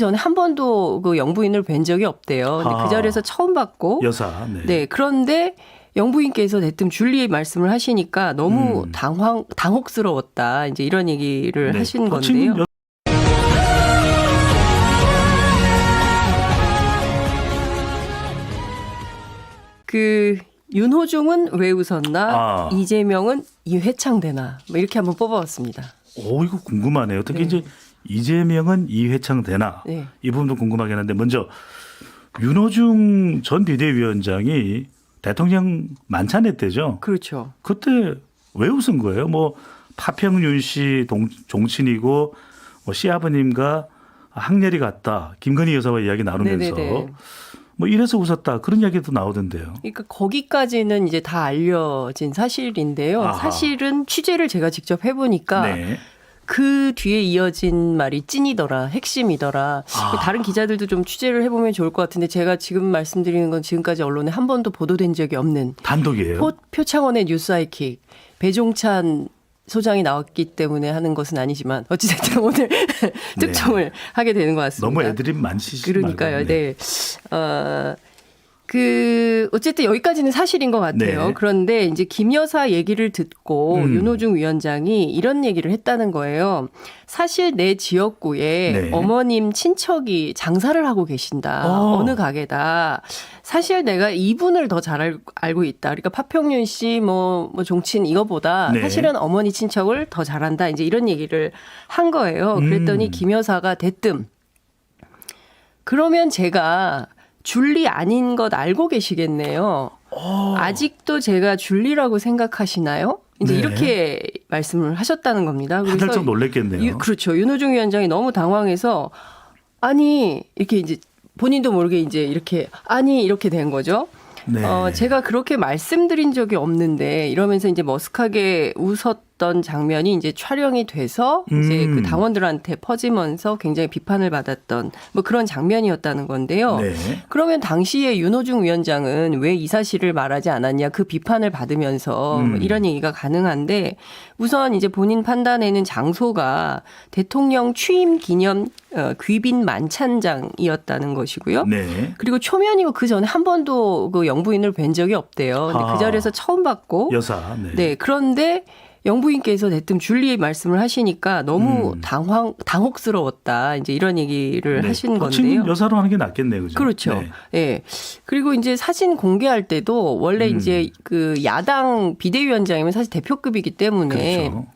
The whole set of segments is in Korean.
전에 한 번도 그 영부인을 뵌 적이 없대요. 근데 그 자리에서 처음 봤고. 여사. 네. 네. 그런데 영부인께서 대뜸 줄리의 말씀을 하시니까 너무 당혹스러웠다. 이제 이런 얘기를 하신 건데요. 그 윤호중은 왜 웃었나? 이재명은 이회창되나? 뭐 이렇게 한번 뽑아봤습니다. 오, 이거 궁금하네요. 특히 이제 이재명은 이회창 되나? 네. 이 부분도 궁금하긴 한데 먼저 윤호중 전 비대위원장이 대통령 만찬회 때죠. 그렇죠. 그때 왜 웃은 거예요? 뭐 파평윤 씨 종친이고 뭐 시아버님과 학렬이 같다. 김건희 여사와 이야기 나누면서 네네네. 뭐 이래서 웃었다. 그런 이야기도 나오던데요. 그러니까 거기까지는 이제 다 알려진 사실인데요. 아하. 사실은 취재를 제가 직접 해보니까 네. 그 뒤에 이어진 말이 찐이더라, 핵심이더라. 다른 기자들도 좀 취재를 해보면 좋을 것 같은데 제가 지금 말씀드리는 건 지금까지 언론에 한 번도 보도된 적이 없는 단독이에요. 표창원의 뉴스아이킥, 배종찬 소장이 나왔기 때문에 하는 것은 아니지만 어찌됐든 오늘 특종을 하게 되는 것 같습니다. 너무 애드립 많으시지 그러니까요. 말고. 네. 어쨌든 여기까지는 사실인 것 같아요. 네. 그런데 이제 김 여사 얘기를 듣고 윤호중 위원장이 이런 얘기를 했다는 거예요. 사실 내 지역구에 어머님 친척이 장사를 하고 계신다. 어느 가게다. 사실 내가 이분을 더 잘 알고 있다. 그러니까 파평윤 씨 뭐 종친 이거보다 사실은 어머니 친척을 더 잘한다. 이제 이런 얘기를 한 거예요. 그랬더니 김 여사가 대뜸 그러면 제가 줄리 아닌 것 알고 계시겠네요. 아직도 제가 줄리라고 생각하시나요? 이제 이렇게 말씀을 하셨다는 겁니다. 그래서 한달 좀 놀랬겠네요. 그렇죠. 윤호중 위원장이 너무 당황해서 아니 이렇게 이제 본인도 모르게 이제 이렇게 된 거죠. 네. 제가 그렇게 말씀드린 적이 없는데 이러면서 이제 머쓱하게 웃었던 장면이 이제 촬영이 돼서 이제 그 당원들한테 퍼지면서 굉장히 비판을 받았던 뭐 그런 장면이었다는 건데요. 네. 그러면 당시에 윤호중 위원장은 왜 이 사실을 말하지 않았냐 그 비판을 받으면서 뭐 이런 얘기가 가능한데 우선 이제 본인 판단에는 장소가 대통령 취임 기념 귀빈 만찬장이었다는 것이고요. 네. 그리고 초면이고 그 전에 한 번도 그 영부인을 뵌 적이 없대요. 근데 그 자리에서 처음 봤고. 여사. 네. 그런데 영부인께서 대뜸 줄리의 말씀을 하시니까 너무 당혹스러웠다. 이제 이런 얘기를 하신 건데요. 여사로 하는 게 낫겠네요. 그죠? 그렇죠. 네. 네. 그리고 이제 사진 공개할 때도 원래 이제 그 야당 비대위원장이면 사실 대표급이기 때문에 그렇죠.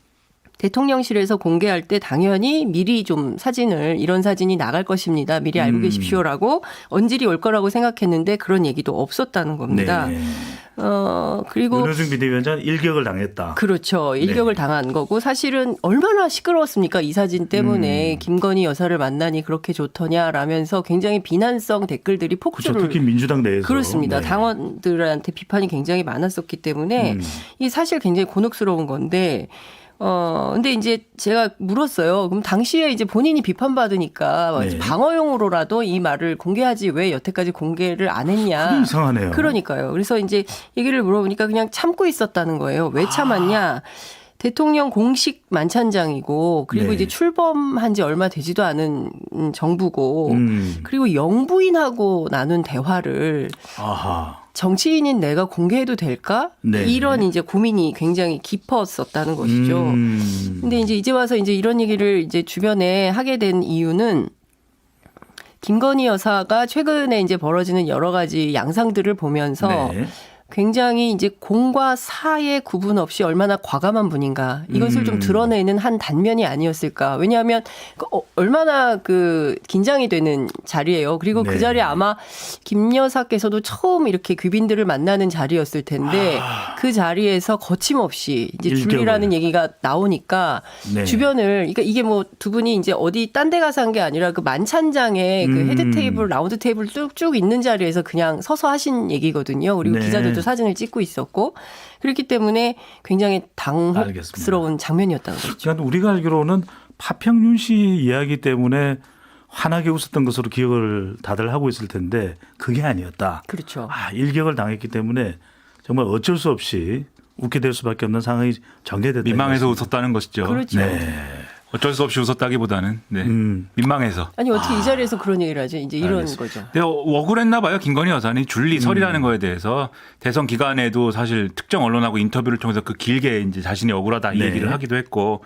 대통령실에서 공개할 때 당연히 미리 좀 이런 사진이 나갈 것입니다. 미리 알고 계십시오라고 언질이 올 거라고 생각했는데 그런 얘기도 없었다는 겁니다. 네. 그리고 윤호중 비대위원장 일격을 당했다. 그렇죠. 일격을 당한 거고 사실은 얼마나 시끄러웠습니까? 이 사진 때문에 김건희 여사를 만나니 그렇게 좋더냐라면서 굉장히 비난성 댓글들이 폭주를. 그렇죠. 특히 민주당 내에서. 그렇습니다. 네. 당원들한테 비판이 굉장히 많았었기 때문에 이게 사실 굉장히 곤혹스러운 건데 근데 이제 제가 물었어요. 그럼 당시에 이제 본인이 비판받으니까 방어용으로라도 이 말을 공개하지 왜 여태까지 공개를 안 했냐. 그게 이상하네요. 그러니까요. 그래서 이제 얘기를 물어보니까 그냥 참고 있었다는 거예요. 왜 참았냐. 대통령 공식 만찬장이고 그리고 이제 출범한 지 얼마 되지도 않은 정부고 그리고 영부인하고 나눈 대화를 정치인인 내가 공개해도 될까? 이런 이제 고민이 굉장히 깊었었다는 것이죠. 근데 이제 와서 이제 이런 얘기를 이제 주변에 하게 된 이유는 김건희 여사가 최근에 이제 벌어지는 여러 가지 양상들을 보면서 굉장히 이제 공과 사의 구분 없이 얼마나 과감한 분인가 이것을 좀 드러내는 한 단면이 아니었을까. 왜냐하면 얼마나 그 긴장이 되는 자리예요. 그리고 그 자리에 아마 김 여사께서도 처음 이렇게 귀빈들을 만나는 자리였을 텐데 그 자리에서 거침없이 이제 줄리라는 얘기가 나오니까 주변을 그러니까 이게 뭐 두 분이 이제 어디 딴 데 가서 한 게 아니라 그 만찬장에 그 헤드 테이블, 라운드 테이블 쭉쭉 있는 자리에서 그냥 서서 하신 얘기거든요. 그리고 기자들도 사진을 찍고 있었고 그렇기 때문에 굉장히 당혹스러운 장면이었다는 거죠. 그러니까 우리가 알기로는 파평윤 씨 이야기 때문에 환하게 웃었던 것으로 기억을 다들 하고 있을 텐데 그게 아니었다. 그렇죠. 일격을 당했기 때문에 정말 어쩔 수 없이 웃게 될 수밖에 없는 상황이 전개됐다. 민망해서 웃었다는 것이죠. 그렇죠. 네. 어쩔 수 없이 웃었다기보다는 네. 민망해서. 아니 어떻게 이 자리에서 그런 얘기를 하죠? 이제 이런 알겠습니다. 거죠. 근데 억울했나 봐요. 김건희 여사는 줄리설이라는 거에 대해서 대선 기간에도 사실 특정 언론하고 인터뷰를 통해서 그 길게 이제 자신이 억울하다 이 네. 얘기를 하기도 했고